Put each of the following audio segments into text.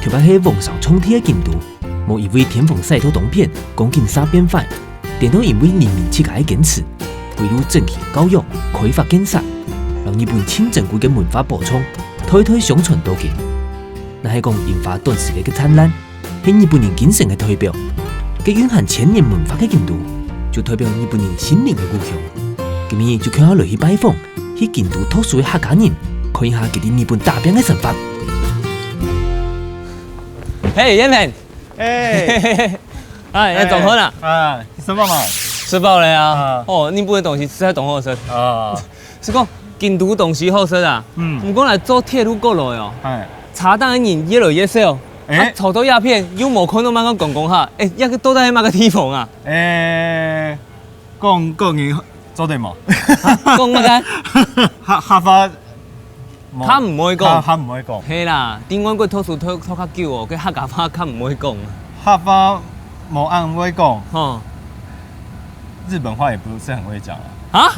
特别是网上冲天的进度，无因为天风晒土动片讲竞杀变坏，电脑因为人民七界的坚持，为了正气教育开发建设，让日本清正规的文化补充，推推相传到今。那是讲引发短时间的灿烂，是日本人精神的代表。这蕴含千年文化的京都，就代表日本人心灵的故乡。今日就看我来去拜访，去京都特殊的客家人，看一下佢哋日本大兵的生活。嘿，燕平，哎，哎，总好啦？啊，什么嘛？吃饱了啊？哦，日本的东西实在懂好吃。啊，是讲京都东西好吃啊。唔讲来做铁路过来哦。哎，茶档的人越来越少。哎，炒到鸦片有无可能慢慢讲下？哎，一个都在那个地方啊？哎，讲你做对冇？讲乜嘅？客家，較唔可以講。客唔可以講。係啦，點解佢拖數拖較久哦？佢客家話較唔可以講。客家冇按會講。哦。日本話也不是很會講啊。啊？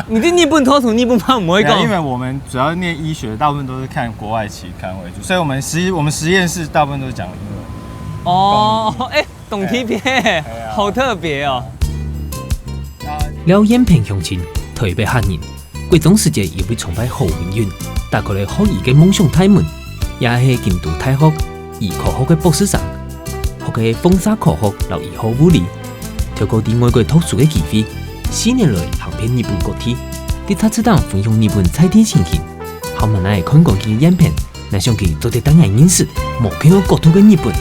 你的日本拖數日本話唔可以講？因為我們主要念醫學，大部分都是看國外期刊為主，所以我們實驗室大部分都是講英文。哦，哎，懂體片，好特別哦。了延平鄉親，特別嚇人。貴宗時節又被崇拜好運運，打開了學醫嘅夢想大門，也係京都大學醫科學嘅博士生，學嘅風沙科學及醫學護理，透過啲外國特殊嘅機會，4年來行遍日本各地，啲他次檔分享日本菜店情形，後慢來看過佢嘅影片，那想佢做啲當人認識，無偏好國土嘅日本。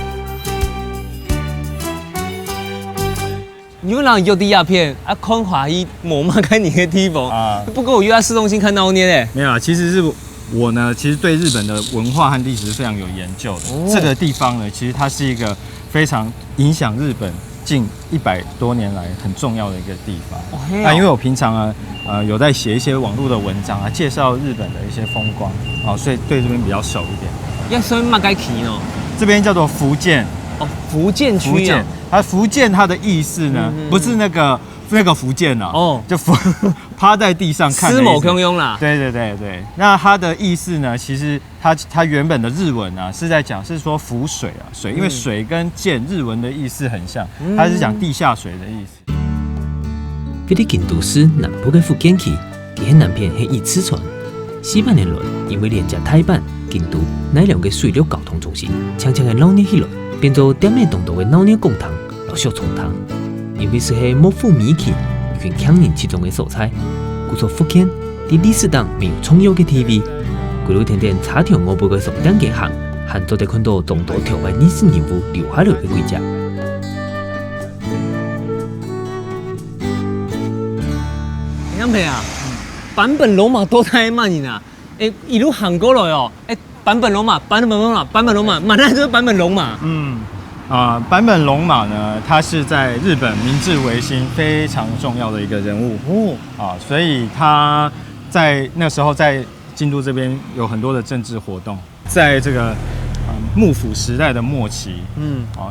有人约的鸦片啊，看华裔某嘛看你的地方啊。不过我约在市中心看到你嘞。没有啊，其实是我呢，其实对日本的文化和历史是非常有研究的。这个地方呢，其实它是一个非常影响日本近100多年来很重要的一个地方。那因为我平常啊，有在写一些网络的文章啊，介绍日本的一些风光啊，所以对这边比较熟一点。要说嘛该去哦。这边叫做福建。哦，福建区啊。福建它的意思呢，不是那个福建啊，哦，就趴在地上看。吃某空庸啦。对。那它的意思呢，其实它原本的日文啊是在讲是说浮水啊，水，因为水跟剑日文的意思很像，它是讲地下水的意思。佢哋京都市南部嘅福建區，佢喺南邊係以次船。400年來，因為廉價太板，京都奈良嘅水陸交通中心，悄悄嘅鬧熱起來。變做點美動道嘅鬧熱公堂、老小蟲堂，因為是係幕府米奇一群強人其中嘅所在。故作福建喺歷史上沒有重要嘅地位，佢哋天天查條我部嘅重點嘅行，還做得看到眾多條嘅歷史人物留下來嘅軌跡。楊培啊，坂本龍馬都太慢你啦，一路行過來哦，坂本龍馬，坂本就是坂本龍馬。坂本龍馬呢，他是在日本明治維新非常重要的一個人物所以他在那時候在京都這邊有很多的政治活動，在這個幕府時代的末期，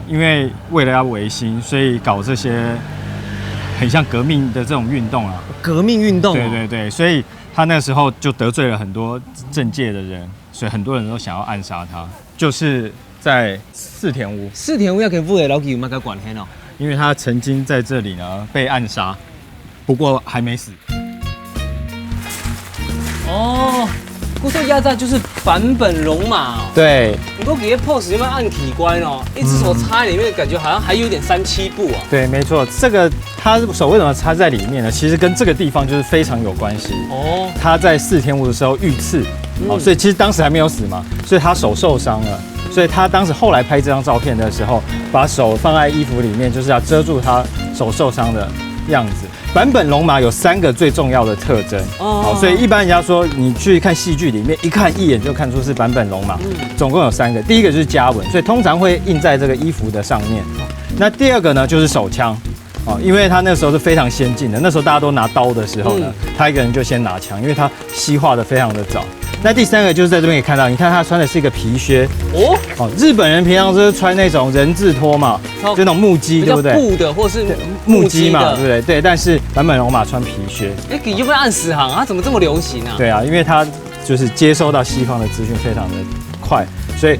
因為為了要維新，所以搞這些很像革命的這種運動啊。革命運動。對，所以他那時候就得罪了很多政界的人。所以很多人都想要暗殺他，就是在四田屋。四田屋要跟富野老吉有乜嘅關係呢？因為他曾經在這裡呢被暗殺，不過還沒死。哦，故作壓榨就是坂本龍馬。對。不過幾個 pose 有冇暗奇觀哦？一隻手插在裡面，感覺好像還有點3-7步啊。對，沒錯，這個他手為什麼插在裡面呢？其實跟這個地方就是非常有關係。哦。他在四田屋的時候遇刺。所以其實當時還沒有死嘛，所以他手受傷了，所以他當時後來拍這張照片的時候，把手放在衣服裡面，就是要遮住他手受傷的樣子。坂本龍馬有3個最重要的特徵，所以一般人家說你去看戲劇裡面，一看一眼就看出是坂本龍馬，總共有3個。第一個就是家紋，所以通常會印在這個衣服的上面。那第二個呢，就是手槍。因為他那時候是非常先進的，那時候大家都拿刀的時候呢，他一個人就先拿槍，因為他西化的非常的早。那第3個就是在這邊可以看到，你看他穿的是一個皮靴日本人平常就是穿那種人字拖嘛，就那種木屐，對不對？布的或是木屐嘛，對不對？對，但是坂本龍馬穿皮靴。你就被按死行啊？怎麼這麼流行啊？對啊，因為他就是接收到西方的資訊非常的快，所以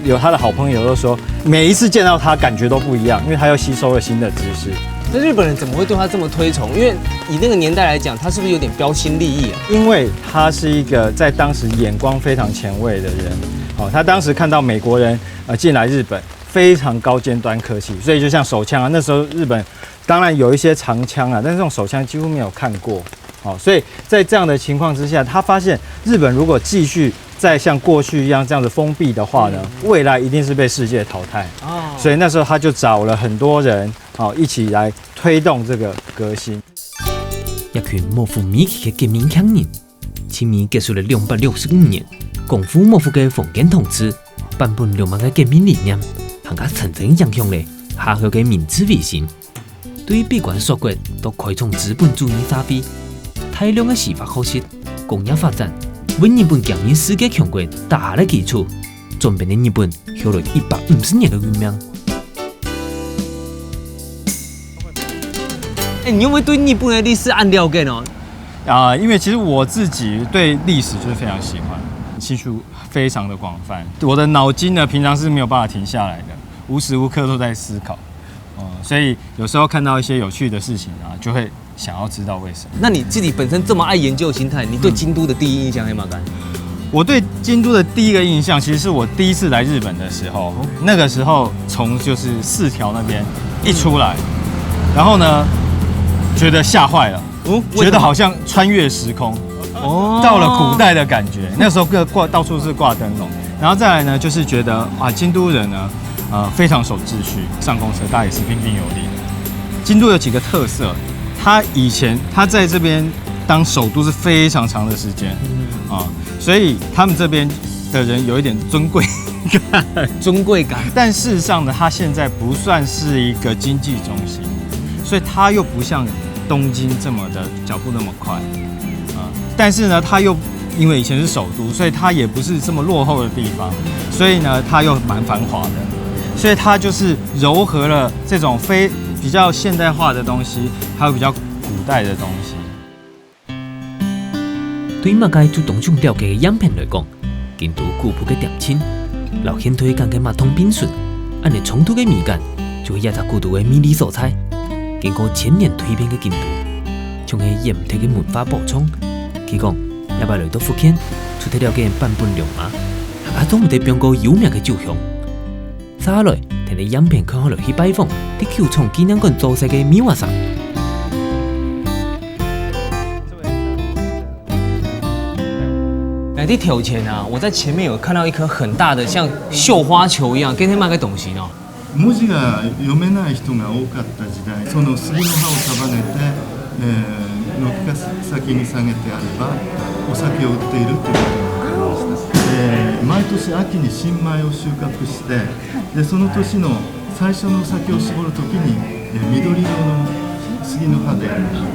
有他的好朋友都说，每一次见到他感觉都不一样，因为他又吸收了新的知识。那日本人怎么会对他这么推崇？因为以那个年代来讲，他是不是有点标新立异啊？因为他是一个在当时眼光非常前卫的人。哦，他当时看到美国人进来日本，非常高尖端科技，所以就像手枪啊，那时候日本当然有一些长枪啊，但是这种手枪几乎没有看过。哦，所以在这样的情况之下，他发现日本如果继续再像过去一样这样子封闭的话呢，未来一定是被世界淘汰。哦，所以那时候他就找了很多人，一起来推动这个革新。一群幕府美气的革命强人，清末结束了265年，功夫幕府嘅封建统治，版本流氓嘅革命理念，更加深深影响了下后嘅明治维新。对于闭关锁国都开创资本主义社会，大量嘅司法复习、工业发展，为日本强人世界强国打下了基础，转变了日本后来150年的运命。你有没有对日本的历史很了解呢？因为其实我自己对历史就是非常喜欢，兴趣非常的广泛。我的脑筋呢，平常是没有办法停下来的，无时无刻都在思考。所以有时候看到一些有趣的事情啊，就会想要知道为什么。那你自己本身这么爱研究的心态，你对京都的第一印象是嘛？我对京都的第一个印象，其实是我第一次来日本的时候，那个时候从就是四条那边一出来，然后呢，觉得吓坏了，觉得好像穿越时空，到了古代的感觉。那时候到处是挂灯笼，然后再来呢，就是觉得京都人呢。非常守秩序，上公车大家也是彬彬有礼。京都有几个特色，他在这边当首都是非常长的时间，所以他们这边的人有一点尊贵感。但事实上呢，他现在不算是一个经济中心，所以他又不像东京这么的脚步那么快，但是呢，他又因为以前是首都，所以他也不是这么落后的地方，所以呢，他又蛮繁华的。所以它就是糅合了这种比较现代化的东西，还有比较古代的东西。对于马街主动上了解的样片来讲，京都古朴的点心、老现推讲的马桶冰顺，按你冲突的美感，就会压在古都的美丽所在。经过1000年蜕变的京都，从个严体的文化补充，佢讲也把来到福建，出体了解版本龙马，还总唔得中国有名的酒香。下来，摕你样片看好落去拜访，伫球场纪念馆做势嘅米瓦桑。来啲挑前啊，我在前面有看到一颗很大的像绣花球一样，跟天马个东西呢。文字が読めない人が多かった時代、その杉の葉を束ねて、軒先に下げてあればお酒を売っているということが分かりました。毎年秋に新米を収穫して、でその年の最初のお酒を絞るときに、緑色の杉の葉で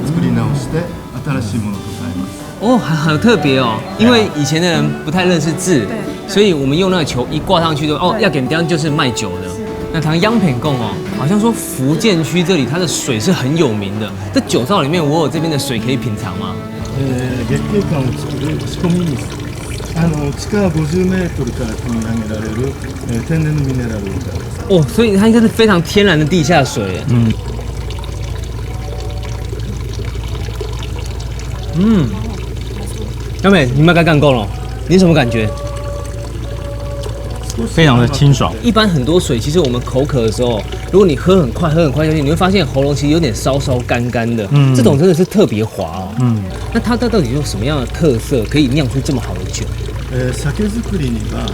作り直して新しいものと変えます。好特别哦，因为以前的人不太认识字，所以我们用那个球一挂上去就要给人就是卖酒的。那唐央品贡哦，好像说福建区这里它的水是很有名的。这酒造里面，我有这边的水可以品尝吗？月桂冠を作る仕込み水。地下50メートルから汲み上げられる、天然のミネラルウォーターです。所以它应该是非常天然的地下水。小美，你们该干够了，你什么感觉？非常的清爽。一般很多水，其实我们口渴的时候，如果你喝很快下去，你会发现喉咙其实有点烧干的。这种真的是特别滑哦。那它到底有什么样的特色，可以酿出这么好的酒？酒作りには、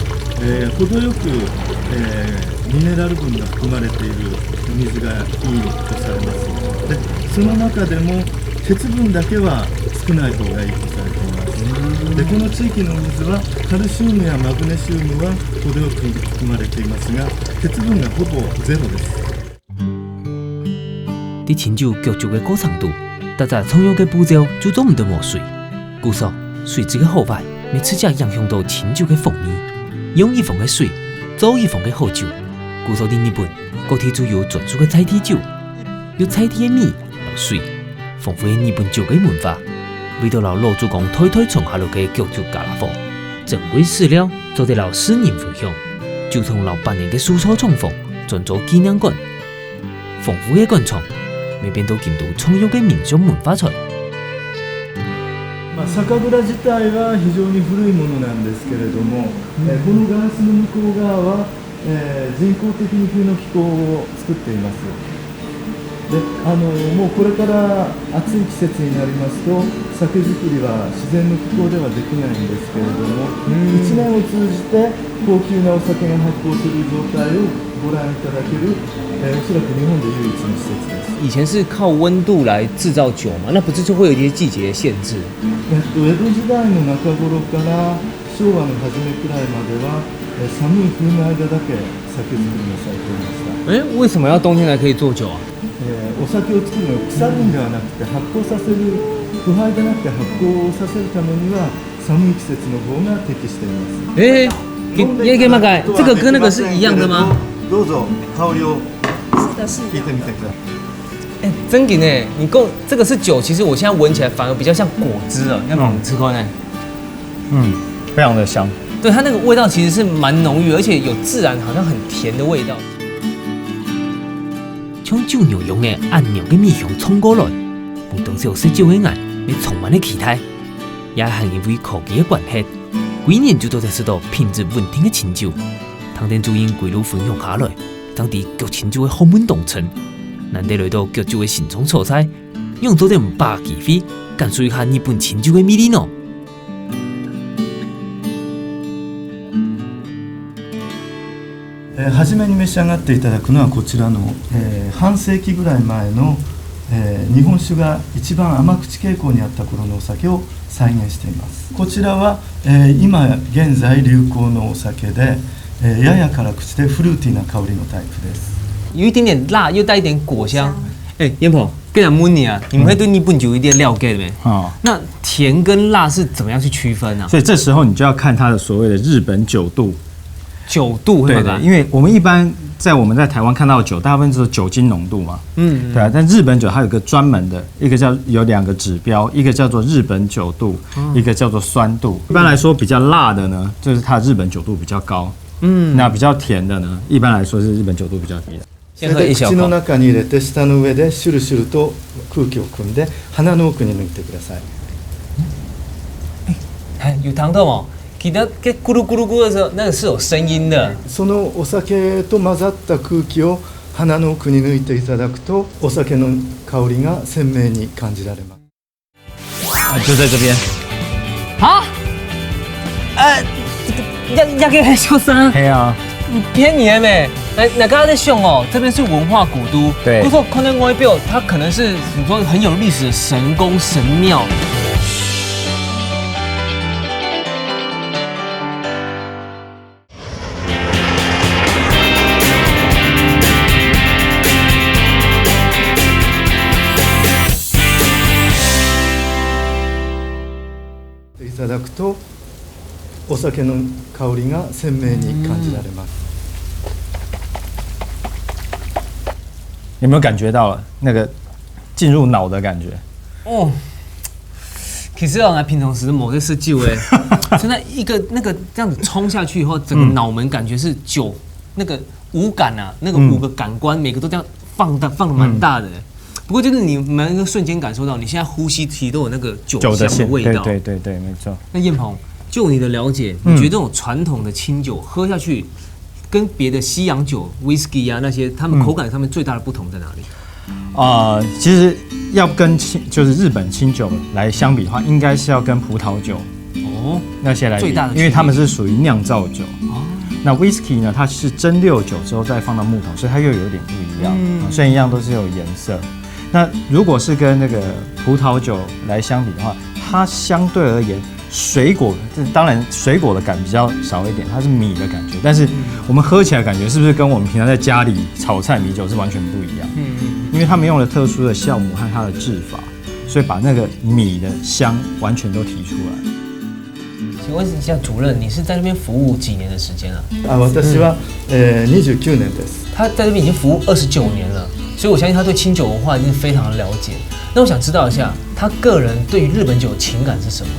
程よく、ミネラル分が含まれている水がいいとされます。で、その中でも鉄分だけは少ない方がいいとされています。で、この地域の水はカルシウムやマグネシウムは程よく含まれていますが、鉄分がほぼゼロです。伫清酒酿酒的过程度，大家常用的步骤就做唔到墨水。据说水质的好坏，会直接影响到清酒的风味。用一方的水，做一方的好酒。据说伫日本，各地都有专属的菜体酒，有菜体的米、水，丰富的日本酒的文化。为到老老祖公推崇下落嘅酿酒加拉货，珍贵史料做得老私人分享。就从老百年的蔬草创风转做纪念馆，丰富的馆藏，未变到京都重要的民俗文化財。酒蔵自体は非常に古いものなんですけれども、このガラスの向こう側は、人工的に冬の気候を作っています。でもうこれから暑い季節になりますと酒造りは自然の気候ではできないんですけれども、1年を通じて高級なお酒が発酵する状態をご覧いただける、おそらく日本で唯一の施設です。以前是靠温度来制造酒嘛，那不是就会有一些季节限制？江戸時代の中頃から昭和の初めくらいまでは寒い冬の間だけ酒造りがされていました。为什么要冬天才可以做酒啊？お酒を作るのは腐るんではなくて発酵させる腐敗でなくて発酵させるためには寒い季節の方が適しています。给马改，这个跟那个是一样的吗？どうぞ香りを聞いてみてください。真给呢，你够这个是酒，其实我现在闻起来反而比较像果汁了，要不然你吃过呢？非常的香。对，它那个味道其实是蛮浓郁，而且有自然好像很甜的味道。将酒酿用的暗酿的米香冲过来，不但是有色酒的爱，也充满了期待，也係因為科技的關係，幾年就都在吃到品質穩定的清酒。湯店主因歸路分享下來，當地焗清酒的風味濃醇，難得來到焗酒的新創所在，用做點百機飛，感受一下日本清酒的魅力呢。初めに召し上がっていただくのはこちらの、半世紀ぐらい前の、日本酒が一番甘口傾向にあった頃のお酒を再現しています。こちらは、今現在流行のお酒で、やや辛口でフルーティーな香りのタイプです。有一点点辣，又带一点果香。烟婆，跟你讲问你啊，你们会对日本酒有一点了解的没？那甜跟辣是怎么样去区分呢？所以这时候你就要看它的所谓的日本酒度。酒度会吗？因为我们一般我们在台湾看到的酒，大部分就是酒精浓度嘛。对啊。但日本酒它有个专门的，一个有2个指标，一个叫做日本酒度，一个叫做酸度。一般来说，比较辣的呢，就是它的日本酒度比较高。那比较甜的呢，一般来说是日本酒度比较低的。先喝一小口。口の中に入れて舌の上でシュルシュルと空気を汲んで鼻の奥に抜いてください。有糖豆哦。给它咕噜咕噜咕的时候，那个是有声音的。そのお酒と混ざった空気を鼻の奥に抜いていただくと、お酒の香りが鮮明に感じられます。就在这边。啊？要给小声。嘿啊。骗你的没？那刚刚在想哦，这边是文化古都。对。不过可能外表它可能是你说很有历史的神宫神庙。いただくとお酒の香りが鮮明に感じられます。有没有感觉到那个进入脑的感觉？其实啊，平常时某些是酒真的一个那个这样子冲下去以后，整个脑门感觉是酒那个五感啊，那个5个感官每个都这样放得蛮大的。不过就是你们那个瞬间感受到，你现在呼吸其实都有那个酒香的味道。对，没错。那燕鹏，就你的了解，你觉得这种传统的清酒喝下去，跟别的西洋酒、whisky 啊那些，它们口感上面最大的不同在哪里？其实要跟就是日本清酒来相比的话，应该是要跟葡萄酒那些来比，因为他们是属于酿造酒。那 whisky 呢，它是蒸馏酒之后再放到木桶，所以它又有点不一样。虽然一样都是有颜色。那如果是跟那个葡萄酒来相比的话，它相对而言，水果当然水果的感比较少一点，它是米的感觉，但是我们喝起来感觉是不是跟我们平常在家里炒菜米酒是完全不一样？因为他们用了特殊的酵母和它的制法，所以把那个米的香完全都提出来。请问一下主任，你是在那边服务几年的时间啊？私は29年です。他在这边已经服务29年了，所以我相信他对清酒文化一定非常的了解。那我想知道一下，他个人对于日本酒的情感是什么？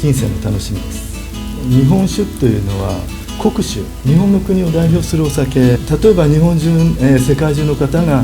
人生の楽しみです。日本酒というのは国酒、日本の国を代表するお酒、例えば日本中、世界中の方が、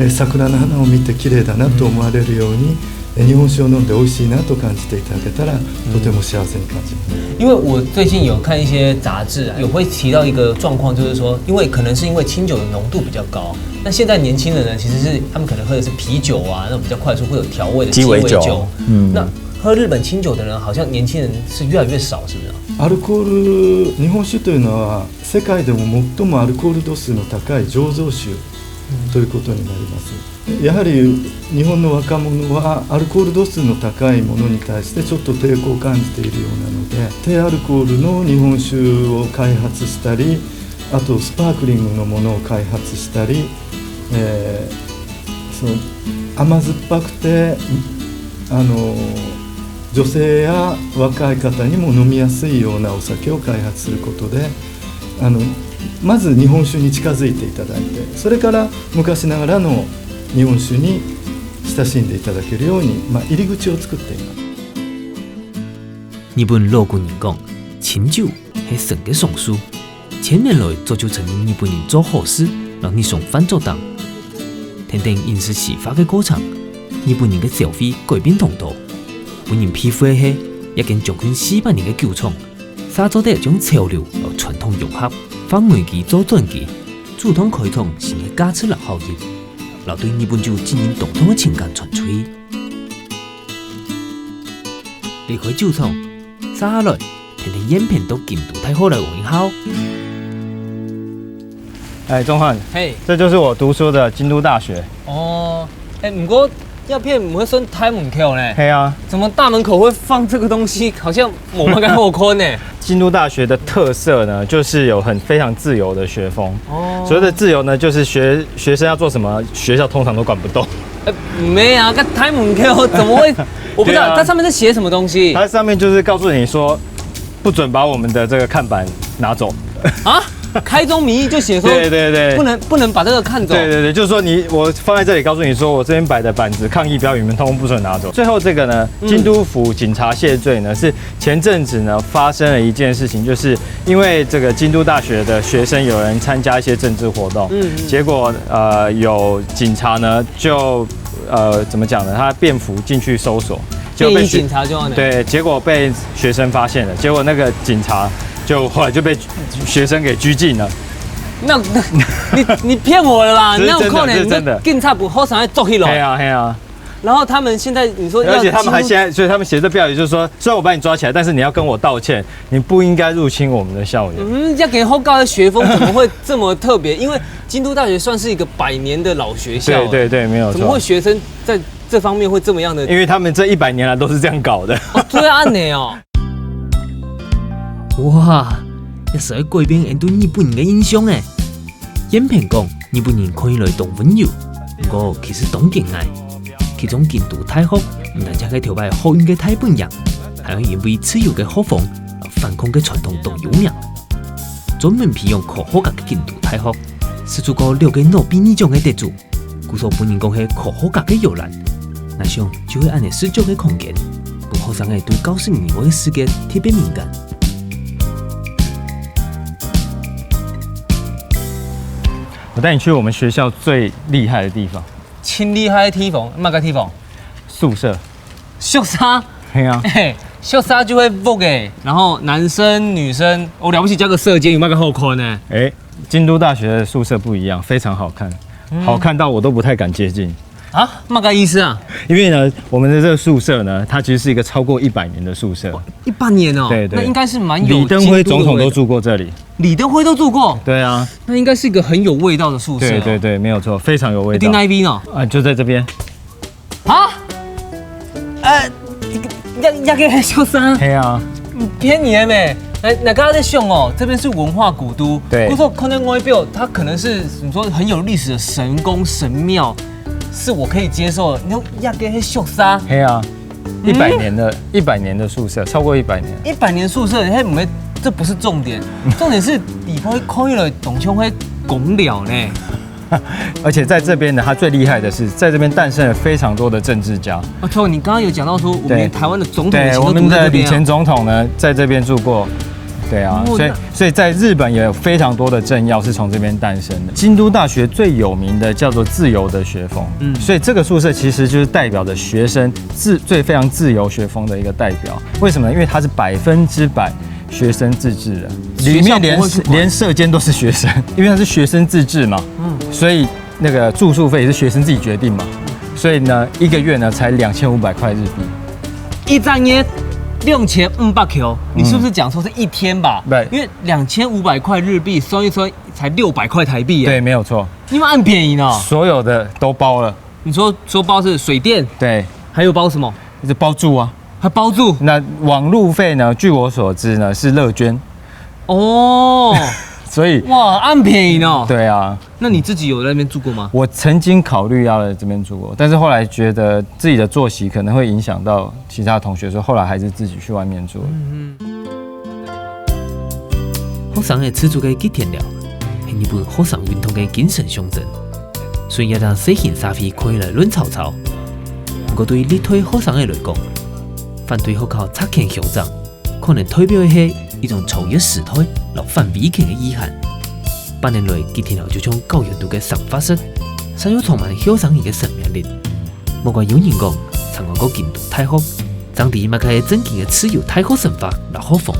桜の花を見て綺麗だなと思われるように、日本酒を飲んで美味しいなと感じていただけたら、とても幸せに感じます。因为我最近有看一些杂志，有会提到一个状况，就是说，可能是因为清酒的浓度比较高，那现在年轻人呢，其实是他们可能喝的是啤酒啊，那种比较快速会有调味的鸡尾酒。那喝日本清酒的人，好像年轻人是越来越少，是不是？アルコール、日本酒というのは世界でも最もアルコール度数の高い醸造酒ということになります。やはり日本の若者はアルコール度数の高いものに対してちょっと抵抗を感じているようなので、低アルコールの日本酒を開発したり、あとスパークリングのものを開発したり、その甘酸っぱくて女性や若い方にも飲みやすいようなお酒を開発することで、まず日本酒に近づいていただいて、それから昔ながらの日本酒に親しんでいただけるように、入り口を作っています。日本老古人讲，清酒是神嘅上书，千年来造就成日本人做好事，让你上饭做当。听听饮食习法嘅过程，日本人嘅消费改变同多。本人皮肤嘅黑，已经将近400年嘅旧创，沙做得将潮流和传统融合，放煤机做转机，主动开创新嘅加持力效应，留对日本酒经营共同嘅情感传出去。离开酒厂，沙下来，听听烟片到京都太好来玩好。钟汉，嘿，这就是我读书的京都大学。哦，不过药片不会算太门口呢。嘿啊，怎么大门口会放这个东西？好像我们该后坤呢。京都大学的特色呢，就是有非常自由的学风。哦，所谓的自由呢，就是学生要做什么，学校通常都管不动。没啊，个太门口怎么会？我不知道它上面在写什么东西。它上面就是告诉你说，不准把我们的这个看板拿走。啊？开宗明义就写说，对，不能把这个看走。对，就是说我放在这里，告诉你说，我这边摆的板子、抗议标语，你们通通不准拿走。最后这个呢，京都府警察谢罪呢，是前阵子呢发生了一件事情，就是因为这个京都大学的学生有人参加一些政治活动，结果有警察呢就怎么讲呢？他便服进去搜索，便衣警察就对，结果被学生发现了，结果那个警察。后来就被学生给拘禁了。那你骗我了吧？那有可能真的，警察部好像在做起来。嘿啊。然后他们现在你说，而且他们还所以他们写这标语就是说，虽然我把你抓起来，但是你要跟我道歉，你不应该入侵我们的校园。要给后告的学风怎么会这么特别？因为京都大学算是一个100年的老学校。对，没有错。怎么会学生在这方面会这么样的？因为他们这100年来都是这样搞的。这样按呢哦。哇，一时改变人对日本人的印象呢。影片讲日本人可以来当温柔，不过其实当敬爱。其中京都太学唔但只係條牌學院嘅太本人，還有因為自由嘅學風、反抗嘅傳統都有名。專門培養科學家嘅京都太學，是出過6個諾貝爾獎嘅得主。故所本人講係科學家嘅搖籃，那想就會按你視覺嘅空間，讓學生係對教授以外嘅世界特別敏感。我帶你去我們學校最厲害的地方。清厲害的地方，乜個地方？宿舍。宿舍。對啊。宿舍就會 vogue 然後男生女生，我了不起加個舍間，有乜個好看呢？京都大學的宿舍不一樣，非常好看，好看到我都不太敢接近。啊，乜個意思啊？因為呢，我們的這個宿舍呢，它其實是一個超過100年的宿舍。100年哦。對，那應該是蠻有。李登輝總統都住過這裡。李登輝都住過。對啊。那應該是一個很有味道的宿舍。對，沒有錯，非常有味道。在哪邊哦？就在這邊。啊？一個宿舍。對啊。騙你咩？那剛剛在想哦，這邊是文化古都。對。不過可能外表它可能是怎麼說很有歷史的神宮神廟。是我可以接受的。你說一個宿舍，對啊，100年的宿舍，超過100年。100年宿舍，這不是重點，重點是地方可以來董卿會拱了呢。而且在這邊呢，它最厲害的是，在這邊誕生了非常多的政治家。錯，你剛剛有講到說，我們台灣的總統，對，我們的以前總統呢，在這邊住過。对啊，所以在日本也有非常多的政要是从这边诞生的。京都大学最有名的叫做自由的学风，所以这个宿舍其实就是代表着学生非常自由学风的一个代表。为什么呢？因为它是100%学生自治的，里面连舍监都是学生，因为它是学生自治嘛，所以那个住宿费也是学生自己决定嘛，所以呢1个月呢才2500块日币，一张耶6500 Q， 你是不是讲说是一天吧？对，因为2500块日币算一算才600块台币耶。对，没有错，你们按便宜呢？所有的都包了。你说包是水电，对，还有包什么？是包住啊。还包住？那网路费呢？据我所知呢，是乐捐哦，所以哇，按便宜呢。对啊，那你自己有在那边住过吗？我曾经考虑要来这边住过，但是后来觉得自己的作息可能会影响到其他同学，所以后来还是自己去外面住。福山的始祖嘅吉田寮，是日本福山运动嘅精神象征。虽然当小型沙飞看起来乱嘈嘈，不过对于力推福山的来讲，反对学校拆迁校长，可能代表的是一種超越時代、流反威權嘅遺憾。8年來，吉田寮就像教育度嘅散發室，散有充滿校長員嘅生命力。莫怪有人講，參觀過京都大學，當地擘開整件嘅自由大學生活六學風。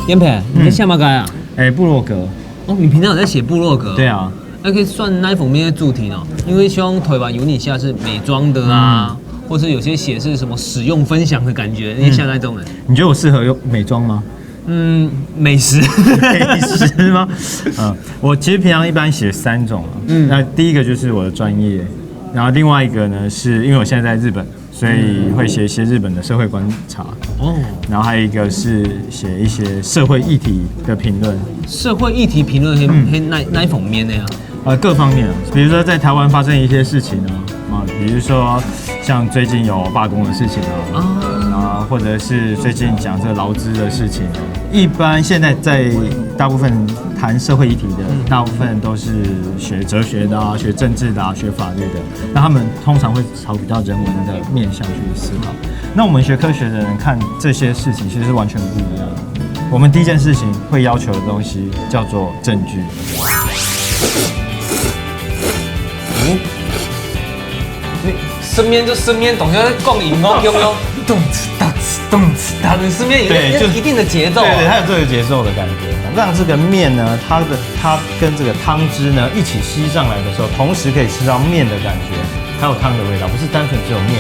严培，你在下马街啊？部落格。哦，你平常有在写部落格？对啊。那可以算哪封面的主题呢？因为像台湾有你下是美妆的啊，或者有些写是什么使用分享的感觉，你像那种人。你觉得我适合用美妆吗？美食。美食吗？我其实平常一般写3种啊。那第一个就是我的专业，然后另外一个呢是因为我现在在日本，所以会写一些日本的社会观察。然后还有一个是写一些社会议题的评论。社会议题评论哪一方面的呀？各方面，比如说在台湾发生一些事情啊，比如说像最近有罢工的事情啊，或者是最近讲这个劳资的事情。一般现在在大部分谈社会议题的，大部分都是学哲学的啊，学政治的啊，学法律的。那他们通常会朝比较人文的面向去思考。那我们学科学的人看这些事情，其实是完全不一样的。我们第一件事情会要求的东西叫做证据。你身边懂得共赢哦，有没有？动次打次，你身边有一定的节奏。对，它有这个节奏的感觉，让这个面呢，它跟这个汤汁呢一起吸上来的时候，同时可以吃到面的感觉，还有汤的味道，不是单纯只有面。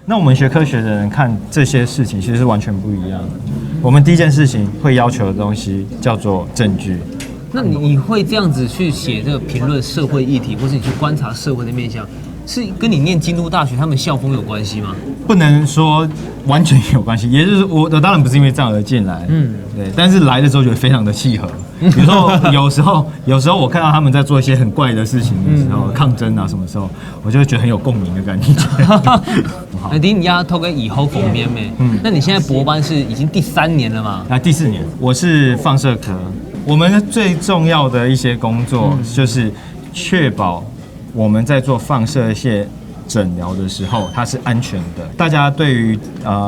那我们学科学的人看这些事情，其实是完全不一样的。我们第一件事情会要求的东西叫做证据。那你会这样子去写这个评论社会议题，或是你去观察社会的面向，是跟你念京都大学他们校风有关系吗？不能说完全有关系，也就是我当然不是因为这样而进来，对，但是来的时候觉得非常的契合。比如说有时候我看到他们在做一些很怪的事情的时候，抗争啊什么时候，我就会觉得很有共鸣的感觉。你要投给以后封面没？那你现在博班是已经第3年了吗？第4年，我是放射科。我们最重要的一些工作就是确保我们在做放射线诊疗的时候，它是安全的。大家对于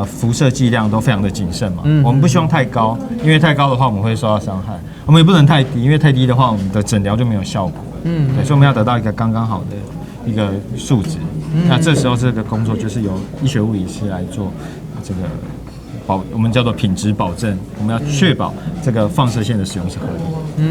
辐射剂量都非常的谨慎嘛，我们不希望太高，因为太高的话我们会受到伤害。我们也不能太低，因为太低的话我们的诊疗就没有效果。对，所以我们要得到一个刚刚好的一个数值。那这时候这个工作就是由医学物理师来做这个我们叫做品质保证，我们要确保这个放射线的使用是合理。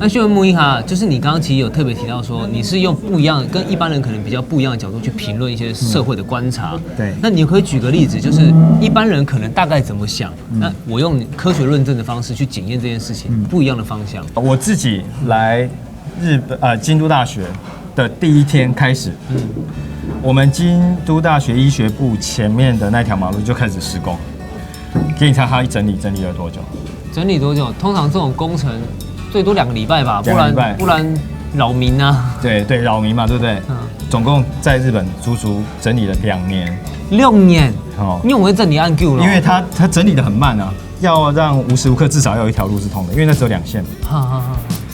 那秀文木一哈，就是你刚刚其实有特别提到说，你是用不一样跟一般人可能比较不一样的角度去评论一些社会的观察。对，那你可以举个例子，就是一般人可能大概怎么想，那我用科学论证的方式去检验这件事情，不一样的方向。我自己来京都大学的第一天开始，我们京都大学医学部前面的那条马路就开始施工。给你猜，他整理了多久？整理多久？通常这种工程最多2个礼拜吧，不然扰民啊，对对，扰民嘛，对不对？总共在日本足足整理了2年。6年哦，因为我会整理按 Q 了，因为他整理的很慢啊，要让无时无刻至少要有一条路是通的，因为那只有2线嘛，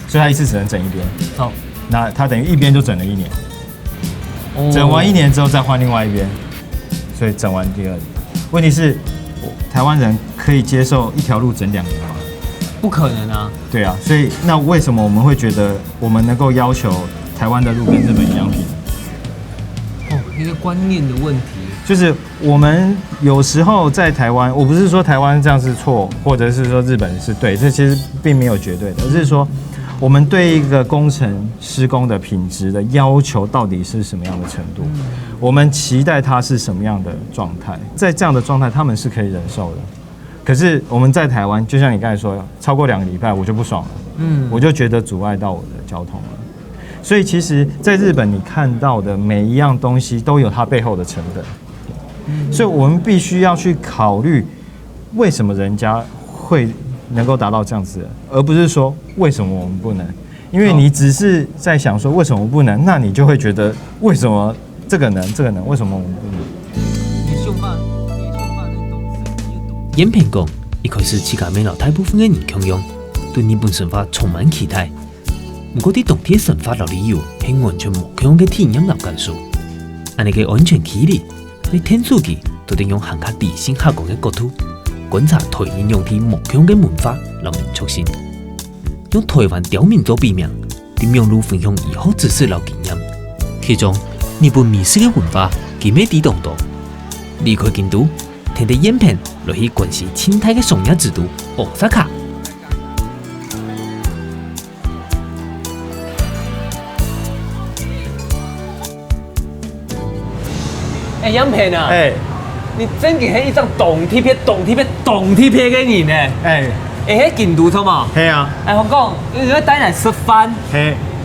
所以他一次只能整一边。好，那他等于一边就整了1年，哦整完1年之后再换另外一边，所以整完第2年。问题是，台湾人可以接受一条路整2年吗？不可能啊。对啊，所以那为什么我们会觉得我们能够要求台湾的路跟日本一样平？哦，一个观念的问题。就是我们有时候在台湾，我不是说台湾这样是错，或者是说日本是对，这其实并没有绝对的，而是说我们对一个工程施工的品质的要求到底是什么样的程度，我们期待它是什么样的状态，在这样的状态他们是可以忍受的。可是我们在台湾，就像你刚才说，超过2个礼拜我就不爽了，我就觉得阻碍到我的交通了。所以其实在日本，你看到的每一样东西都有它背后的成本。所以我们必须要去考虑，为什么人家会能够达到这样子，而不是说为什么我们不能。因为你只是在想说为什么不能，那你就会觉得为什么这个能，为什么我们不能？演片讲，一开始世界美老大部分的人共用，对日本神话充满期待。不过，伫当地神话老理由係完全無共嘅體驗老感受，安尼嘅安全距離。你天書記都得用行較理性客觀嘅角度觀察台灣用啲目強嘅文化同民族性，用台灣刁民做避免，點樣路分享以後知識同經驗。其中日本美食嘅文化佢咩啲當道，離開京都，聽得演片落去關西清泰嘅商業之都大阪。哎，杨培呢？你真给迄一张动贴片给你呢？迄京都错嘛？嘿啊！我讲，你在台南吃饭，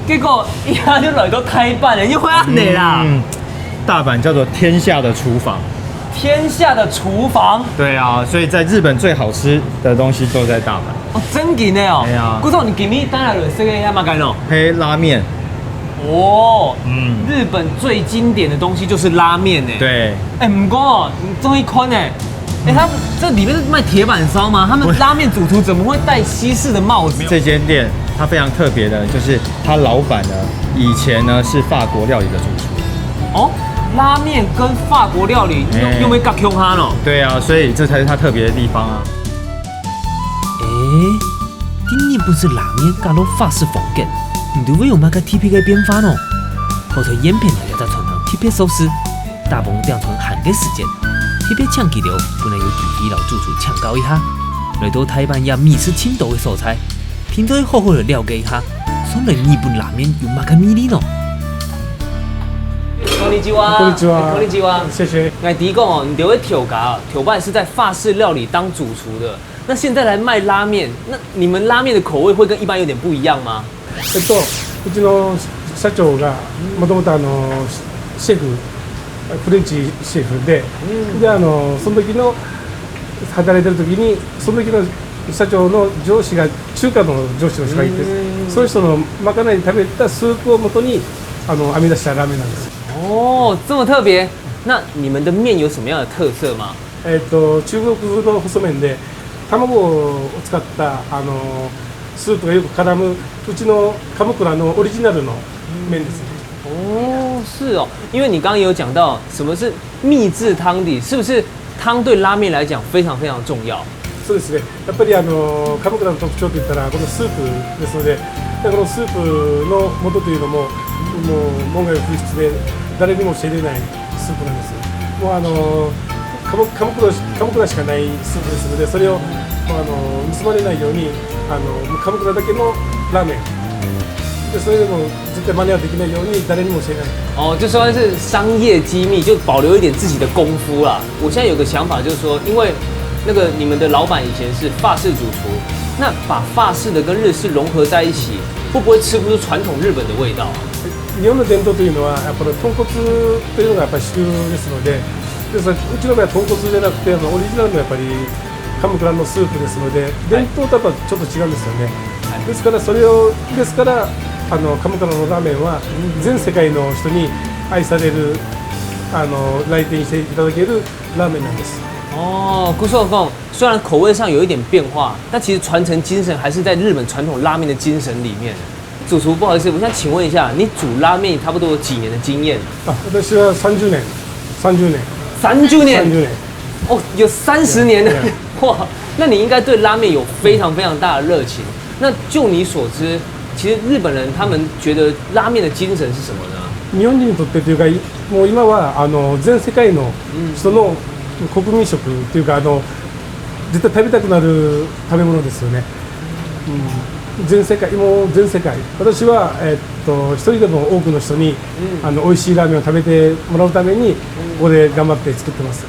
结果一下就来到台版了，又会按你啦。大阪叫做天下的厨房。天下的厨房？对啊，所以在日本最好吃的东西都在大阪。哦，真紧的哦。对啊。古总，你今日台南有吃个什么干哦？拉面。哦，日本最经典的东西就是拉面呢。对，不过你这么一看呢，他们这里面是卖铁板烧吗？他们拉面主厨怎么会戴西式的帽子？这间店它非常特别的，就是它老板呢，以前呢是法国料理的主厨。哦，拉面跟法国料理又没搞穷哈呢？对啊，所以这才是它特别的地方啊。第二不是拉面加入法式风格。你都会有那个特别的变化呢？后头演片也在传统特别寿司，大部分调成韩国时间，特别抢记了，本来有地皮老主厨抢高一下，来到台湾也美食青岛的素材，听到好好的了解一下，说来日本拉面有那个魅力呢？こんにちは。こんにちは。こんにちは。谢谢。哎，第一个哦，你留会挑嘎，挑办是在法式料理当主厨的，那现在来卖拉面，那你们拉面的口味会跟一般有点不一样吗？うちの社長がもともとシェフ、フレンチシェフで、その時の働いてる時に、その時の社長の上司が中華の上司の人がいて、そういう人のまかないで食べたスープをもとに編み出したラーメンなんです。哦，这么特别。那你们的面有什么样的特色吗？中国風の細麺で卵を使ったスープがよく絡むうちの鎌倉のオリジナルの麺です。哦，是哦，因为你刚刚有讲到什么是秘制汤底，是不是汤对拉面来讲非常非常重要？そうですね。やっぱり鎌倉の特徴といったらこのスープですので、このスープの元というのも門外不出で誰にも教えれないスープなんです。もう鎌倉しかないスープですので、それを盗まれないように鎌倉だけのラーメン。所以我絶対真似はできないように誰にも教えない。哦，就算是商业机密，就保留一点自己的功夫啦。我现在有个想法，就是说，因为那个你们的老板以前是法式主厨，那把法式的跟日式融合在一起，会不会吃不出传统日本的味道啊？日本の伝統というのはやっぱり豚骨というのがやっぱり主流ですので、うちの場合は豚骨じゃなくてオリジナルのやっぱり鎌倉のスープですので、伝統とやっぱちょっと違うんですよね。ですからそれをですから鎌倉のラーメンは全世界の人に愛される来店していただけるラーメンなんです。哦，顾寿凤虽然口味上有一点变化，但其实传承精神还是在日本传统拉面的精神里面。主厨，不好意思，我想请问一下，你煮拉面差不多有几年的经验？私は30年。30年。哦，有30年的哇！那你应该对拉面有非常非常大的热情。那就你所知，其实日本人他们觉得拉面的精神是什么呢？日本人にとってというか、もう今は全世界の人の国民食というか絶対食べたくなる食べ物ですよね。全世界私は一人でも多くの人に美味しいラーメンを食べてもらうためにここで頑張って作ってます。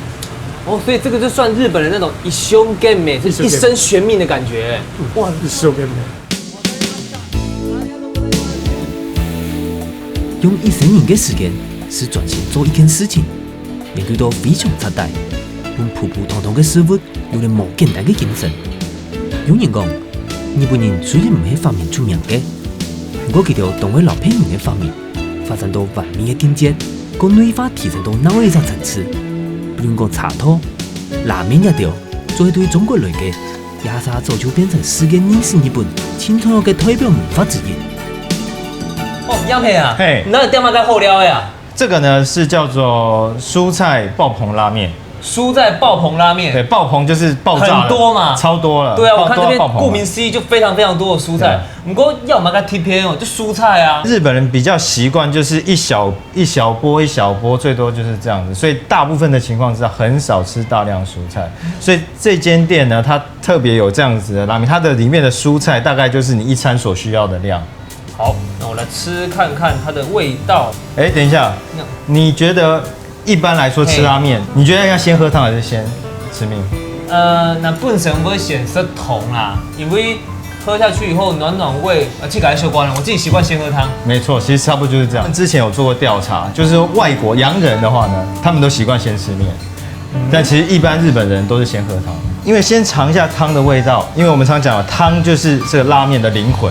哦，所以这个就算日本人那种一生懸命，是一生悬命的感觉。哇，一生懸命。用1生年的时间是专心做一件事情，研究到非常彻底，用普普通通的事物有了无简单的精神。有人讲，日本人虽然唔係發明出名嘅，不過佢條當為老片人嘅發明，發展到完美嘅境界，將內化提升到另外一個層次。比如講茶湯、拉麵一條，作為對中國嚟嘅，也是早就變成世界20日本清重要嘅代表文化之一。哦，楊培啊，嘿你那點嘛在後料呀？这个呢是叫做蔬菜爆棚拉面。蔬菜爆棚拉面，对，爆棚就是爆炸很多嘛，超多了。对啊，我看这边爆棚顾名思义就非常非常多的蔬菜。不过要我们该 TPN 哦，就蔬菜啊。日本人比较习惯就是一小波，最多就是这样子，所以大部分的情况之下很少吃大量蔬菜。所以这间店呢，它特别有这样子的拉面，它的里面的蔬菜大概就是你一餐所需要的量。好，那我来吃看看它的味道。哎，等一下，你觉得一般来说吃拉面，你觉得要先喝汤还是先吃面？那本身我会选择汤啦，因为喝下去以后暖胃，这个还是有关的。我自己习惯先喝汤。没错，其实差不多就是这样。之前有做过调查，就是外国洋人的话呢，他们都习惯先吃面，但其实一般日本人都是先喝汤，因为先尝一下汤的味道，因为我们常讲的汤就是这个拉面的灵魂。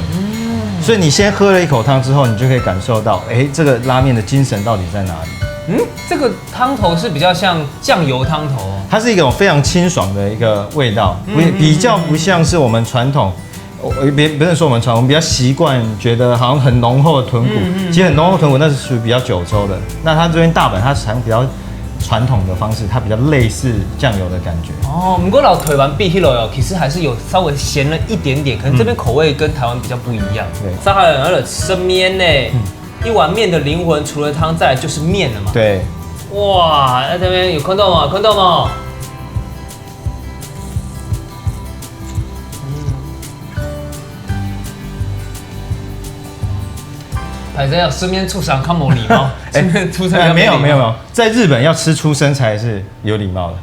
所以你先喝了一口汤之后，你就可以感受到，哎，这个拉面的精神到底在哪里？这个汤头是比较像酱油汤头哦，它是一种非常清爽的一个味道，比较不像是我们传统，不能说我们传统，我们比较习惯觉得好像很浓厚的豚骨，其实很浓厚的豚骨那是属于比较九州的，那它这边大阪它采用比较传统的方式，它比较类似酱油的感觉。哦，不过老台湾比起来哦，其实还是有稍微咸了一点点，可能这边口味跟台湾比较不一样。对，上海人的生面呢，一碗面的灵魂除了汤，再来就是面了嘛。对。哇，在这边有看到吗？看到吗？反正要身边出场看某礼貌，身边出场没有，在日本要吃出生才是有礼貌的。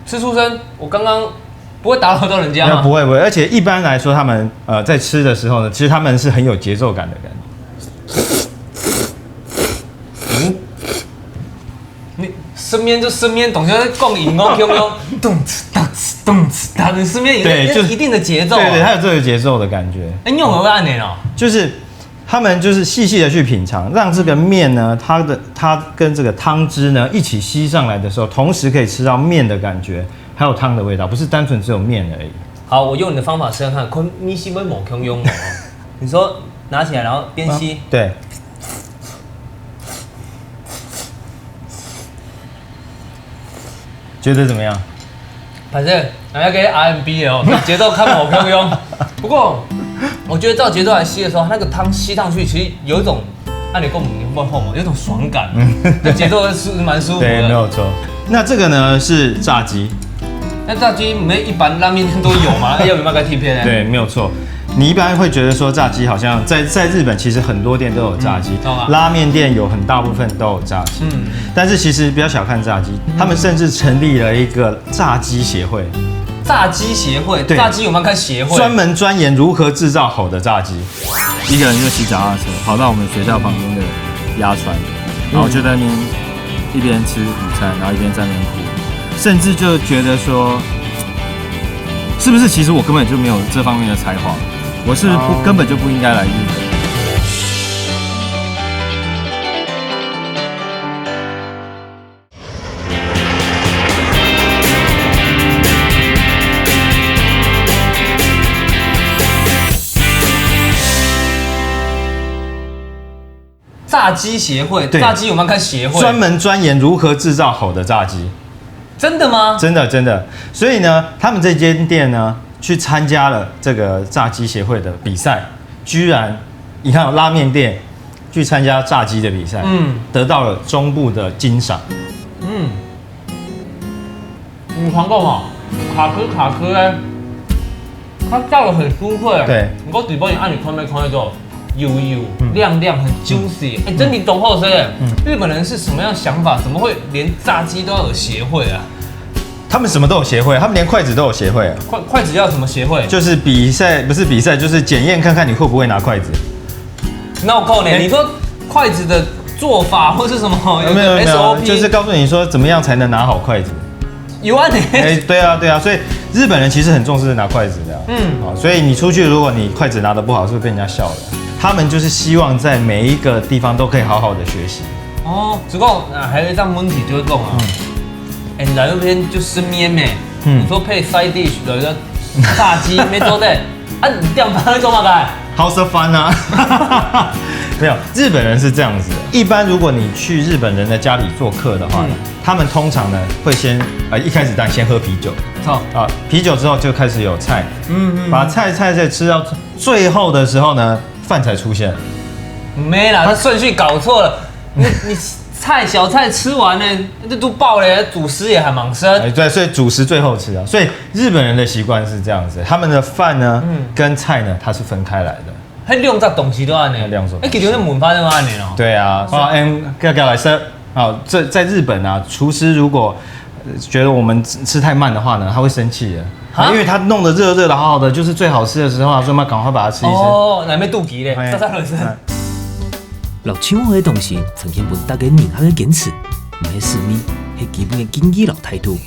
吃出生，我刚刚不会打扰到人家吗？不会，而且一般来说，他们在吃的时候呢，其实他们是很有节奏感的感觉。你身边就身边，懂得共赢哦，有没有？动次动次动次，他的身边有一定的节奏。对，它有这个节奏的感觉。你有没有按呢？就是他们就是细细的去品尝，让这个面呢，它跟这个汤汁呢一起吸上来的时候，同时可以吃到面的感觉，还有汤的味道，不是单纯只有面而已。好，我用你的方法试看看，你是不是猛用哦？你说拿起来，然后边吸。对。觉得怎么样？反正人家给 R&B 哦，节奏看猛用。不过我觉得照节奏来吸的时候，那个汤吸上去，其实有一种按你跟我们后嘛，有一种爽感，那节奏是蛮舒服的。对，没有错。那这个呢是炸鸡。那炸鸡没一般拉面店都有吗？要不要该 TP 呢？对，没有错。你一般会觉得说炸鸡好像在日本其实很多店都有炸鸡，拉面店有很大部分都有炸鸡。但是其实不要小看炸鸡，他们甚至成立了一个炸鸡协会。炸鸡协会，炸鸡有没有开协会？专门钻研如何制造好的炸鸡。一个人就骑脚踏车跑到我们学校旁边的鸭川，然后就在那边一边吃午餐，然后一边在那边哭，甚至就觉得说，是不是其实我根本就没有这方面的才华，我是根本就不应该来日本。炸鸡协会，对炸鸡有没有开协会？专门钻研如何制造好的炸鸡。真的吗？真的真的。所以呢，他们这间店呢，去参加了这个炸鸡协会的比赛，居然你看拉面店去参加炸鸡的比赛，得到了中部的金赏。你尝过吗？卡壳哎，它炸的很酥脆。对，不过底部你按你看没看得到？油亮亮，很 juicy。哎，真的懂后生哎。日本人是什么样的想法？怎么会连炸鸡都要有协会啊？他们什么都有协会，他们连筷子都有协会。筷子要什么协会？就是比赛，不是比赛，就是检验看看你会不会拿筷子。那我扣你，你说筷子的做法或是什么？没有，就是告诉你说怎么样才能拿好筷子。有啊，你对啊，所以日本人其实很重视拿筷子的。所以你出去，如果你筷子拿得不好，是会被人家笑的。他们就是希望在每一个地方都可以好好的学习。哦，只不过还有一张问题就是讲啊，哎，来那边就生面咩，你说配 side dish 有一个炸鸡没做对，啊，你这样拍做嘛该？House of fun 啊，没有，日本人是这样子的。一般如果你去日本人的家里做客的话呢，他们通常呢会先一开始当然先喝啤酒，啤酒之后就开始有菜，把菜再吃到最后的时候呢，饭才出现。没啦，他顺序搞错了。你小菜吃完呢，这都爆了，主食也还蛮深。对，所以主食最后吃啊。所以日本人的习惯是这样子，他们的饭呢跟菜呢它是分开来的。还两种东西都安呢，其实那文化都安呢哦。对啊，来说，这在日本啊，厨师如果觉得我们吃太慢的话呢，他会生气的，因为他弄得热热的好好的，就是最好吃的时候啊，所以我们赶快把它吃一吃。哦，那边肚皮嘞，炸落去。老抢好的东西，呈现本大家人下的坚持，唔系私密，系基本的经济老态度。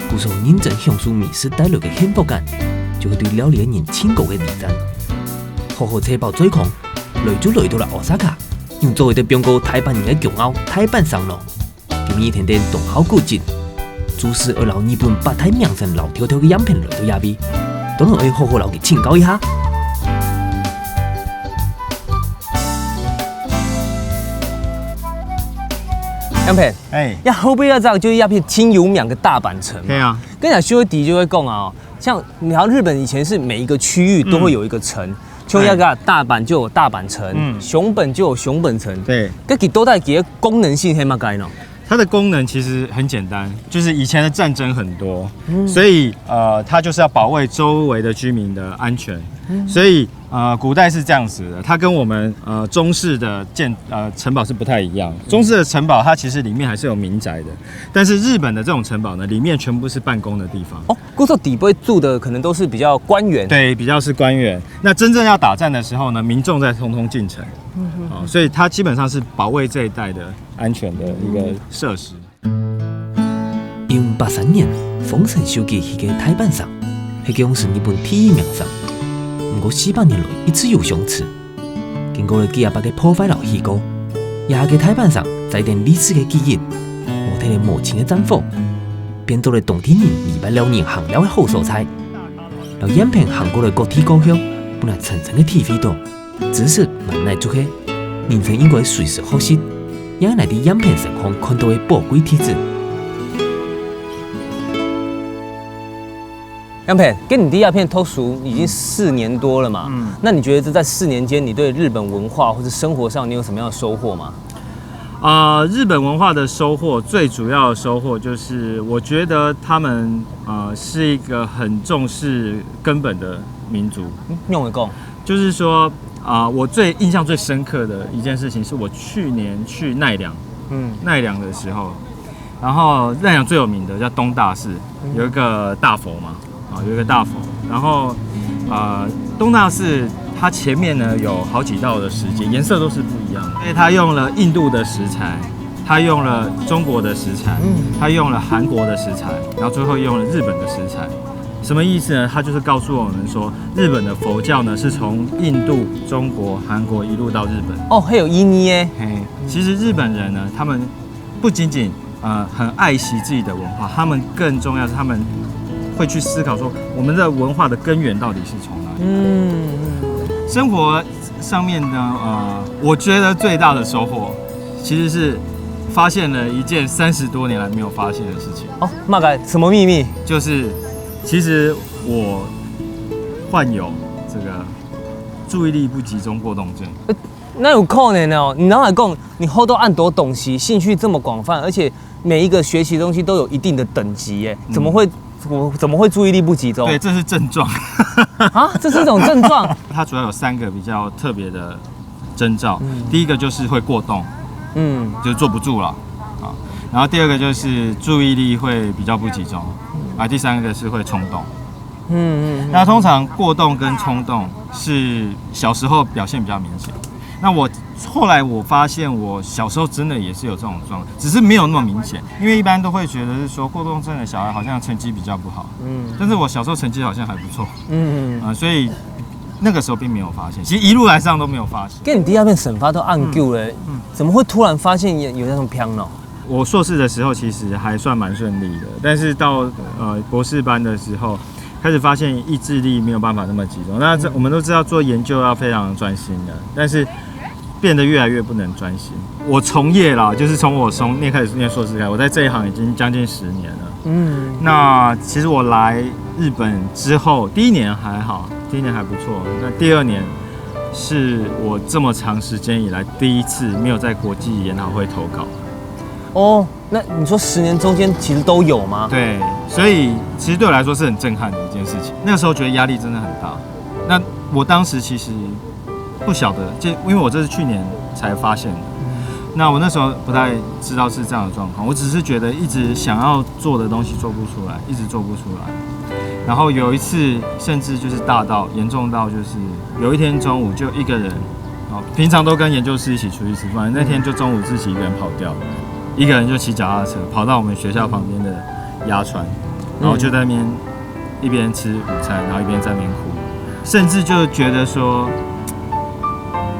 故说认真享受美食带来的幸福感，就会对料理的人深厚的礼赞。好好吃饱嘴狂，来就来到了奥萨卡，用作为的标高台湾人的骄傲台湾商路，今日天天动好古迹，主持而老日本八大名胜老条条的样品来到亚比，都能可以好好老给请教一下。杨培，要后边要这样，就要片清油两个大阪城。对啊，跟你讲，修迪就会讲啊，像你好像日本以前是每一个区域都会有一个城，像那个大阪就有大阪城，熊本就有熊本城。对，这都带几个功能性，黑嘛该呢？它的功能其实很简单，就是以前的战争很多，所以它就是要保卫周围的居民的安全，所以古代是这样子的，它跟我们中式的城堡是不太一样。中式的城堡它其实里面还是有民宅的，但是日本的这种城堡呢，里面全部是办公的地方。哦，故说底部住的可能都是比较官员，对，比较是官员。那真正要打仗的时候呢，民众再通通进城，所以它基本上是保卫这一带的安全的一个设施。1983年，丰臣秀吉去个台版上，迄个是日本第一名上。不过400年来一直有相似。经过了几百个破坏老戏骨，也个台版上在点历史的记忆，我睇了母亲的战火，变做了当地人200年行了的好蔬菜。然后影片韩国的国体高校，本来层层的体会到，知识慢慢做起，人生应该随时学习，也来伫影片上方看到的宝贵体质。杨培，跟你第一片偷熟已经4年多了嘛，那你觉得这在4年间，你对日本文化或者生活上，你有什么样的收获吗？日本文化的收获，最主要的收获就是，我觉得他们是一个很重视根本的民族。用一共，就是说我印象最深刻的一件事情，是我去年去奈良，奈良的时候，然后奈良最有名的叫东大寺，有一个大佛嘛。有一个大佛，然后东大寺它前面呢有好几道的石阶，颜色都是不一样的，因为它用了印度的食材，它用了中国的食材，它用了韩国的食材，然后最后用了日本的食材。什么意思呢？它就是告诉我们说，日本的佛教呢是从印度、中国、韩国一路到日本。哦，还有印尼耶。其实日本人呢，他们不仅仅很爱惜自己的文化，他们更重要是他们会去思考说，我们的文化的根源到底是从哪里？生活上面呢，我觉得最大的收获其实是发现了一件30多年来没有发现的事情。哦，马改什么秘密？就是其实我患有这个注意力不集中过动症。那有可能哦，你哪来讲？你好多按多东西，兴趣这么广泛，而且每一个学习的东西都有一定的等级，耶，怎么会注意力不集中？对，这是症状。啊，这是一种症状。它主要有3个比较特别的征兆。第一个就是会过动，就是坐不住了啊。然后第2个就是注意力会比较不集中，第3个是会冲动。那通常过动跟冲动是小时候表现比较明显。那后来我发现，我小时候真的也是有这种状况，只是没有那么明显。因为一般都会觉得是说过动症的小孩好像成绩比较不好，但是我小时候成绩好像还不错，所以那个时候并没有发现。其实一路来上都没有发现。跟你第2遍审发都按究了，怎么会突然发现有那种偏脑？我硕士的时候其实还算蛮顺利的，但是到博士班的时候，开始发现意志力没有办法那么集中。那我们都知道做研究要非常专心的，但是变得越来越不能专心。我从业啦，就是从我开始念硕士开始，我在这一行已经将近10年了。那其实我来日本之后，第1年还好，第1年还不错。那第2年是我这么长时间以来第一次没有在国际研讨会投稿。哦，那你说10年中间其实都有吗？对，所以其实对我来说是很震撼的一件事情。那个时候觉得压力真的很大。那我当时其实不晓得，因为我这是去年才发现的。那我那时候不太知道是这样的状况，我只是觉得一直想要做的东西做不出来，一直做不出来。然后有一次甚至就是严重到就是有一天中午就一个人，平常都跟研究室一起出去吃饭，那天就中午自己一个人跑掉了。一个人就骑脚踏车跑到我们学校旁边的鸭川，然后就在那边一边吃午餐，然后一边在那边哭，甚至就觉得说，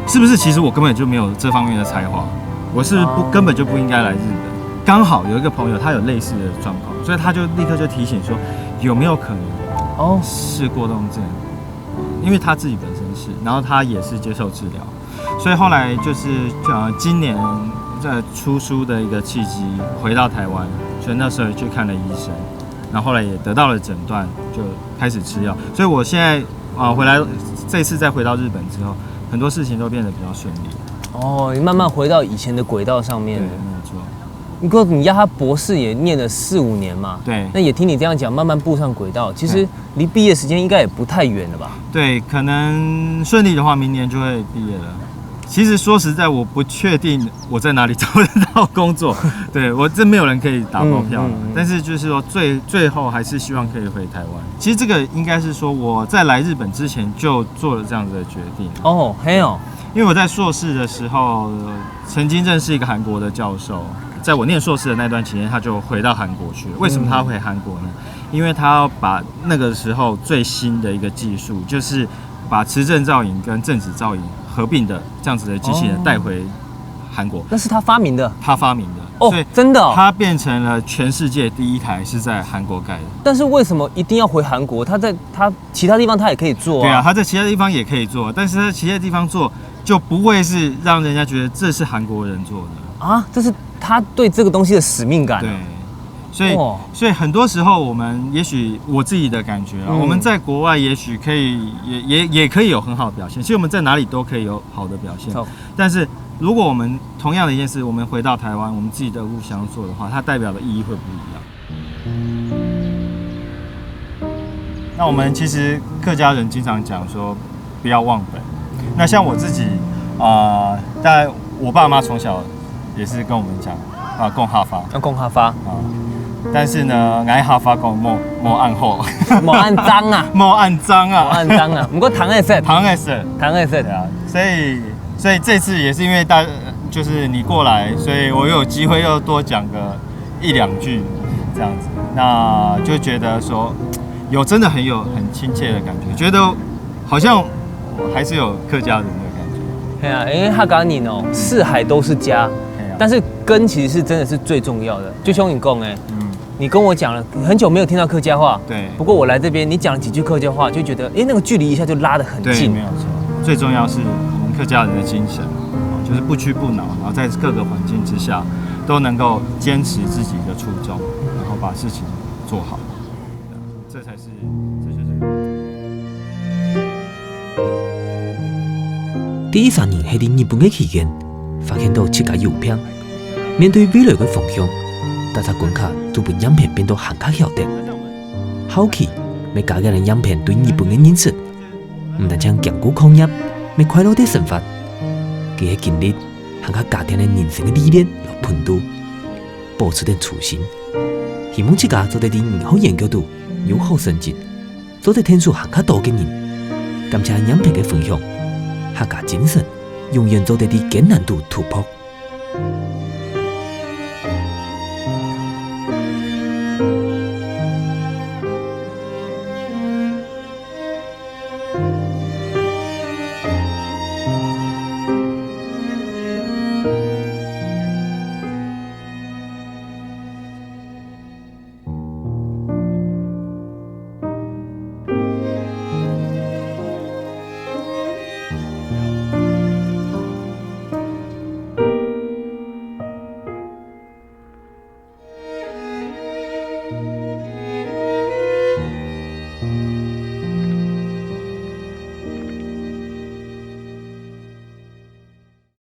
是不是其实我根本就没有这方面的才华，我是根本就不应该来日本。刚好有一个朋友他有类似的状况，所以他就立刻就提醒说，有没有可能是过动症？因为他自己本身是，然后他也是接受治疗，所以后来就是今年在出书的一个契机，回到台湾，所以那时候去看了医生，然后后来也得到了诊断，就开始吃药。所以我现在回来，这次再回到日本之后，很多事情都变得比较顺利。哦，你慢慢回到以前的轨道上面。对，没有错。不过你他博士也念了4、5年嘛，对。那也听你这样讲，慢慢步上轨道，其实离毕业时间应该也不太远了吧？对，可能顺利的话，明年就会毕业了。其实说实在，我不确定我在哪里找得到工作，对我这没有人可以打包票，但是就是说最后还是希望可以回台湾。其实这个应该是说我在来日本之前就做了这样子的决定。哦，嘿哦，因为我在硕士的时候曾经认识一个韩国的教授，在我念硕士的那段期间，他就回到韩国去了。为什么他回韩国呢？因为他要把那个时候最新的一个技术，就是把磁振造影跟正子造影合并的这样子的机器人带回韩国。那是他发明的。他发明的哦，真的哦。他变成了全世界第一台是在韩国盖的。但是为什么一定要回韩国？他其他地方他也可以做啊。对啊，他在其他地方也可以做，但是他其他地方做就不会是让人家觉得这是韩国人做的啊，这是他对这个东西的使命感。对。所以很多时候，我们也许我自己的感觉啊，我们在国外也许可以也可以有很好的表现。其实我们在哪里都可以有好的表现，但是如果我们同样的一件事，我们回到台湾，我们自己的故乡做的话，它代表的意义会不一样。那我们其实客家人经常讲说不要忘本。那像我自己大概我爸妈从小也是跟我们讲讲哈发，讲哈发但是呢，爱哈发讲莫按后，莫按脏啊，莫按脏啊，莫按脏啊。不过糖会色，糖会色，糖会色。对啊，所以这次也是因为就是你过来，所以我有机会又多讲个1、2句这样子，那就觉得说真的很亲切的感觉，觉得好像我还是有客家人的感觉。对啊，因为哈嘎尼哦，四海都是家，但是根其实是真的是最重要的。就像你讲你跟我讲了很久没有听到客家话，对。不过我来这边，你讲了几句客家话，就觉得那个距离一下就拉得很近。对，没有错。最重要是我们客家人的精神，就是不屈不挠，然后在各个环境之下都能够坚持自己的初衷，然后把事情做好，这就是。第3年喺日本嘅期間，發現到7家郵票。面對未來嘅方向，大家關卡就把影片變到更加曉得。後期，要加嘅人影片對日本嘅認識，唔但將強固抗業，要快樂啲生活，佢嘅經歷，更加家庭嘅人生嘅歷練與奮鬥，保持點初心。希望自家做得啲以後研究度有好成績，做得天數更加多嘅人。感謝影片嘅分享。客家精神永遠做得啲艱難度突破。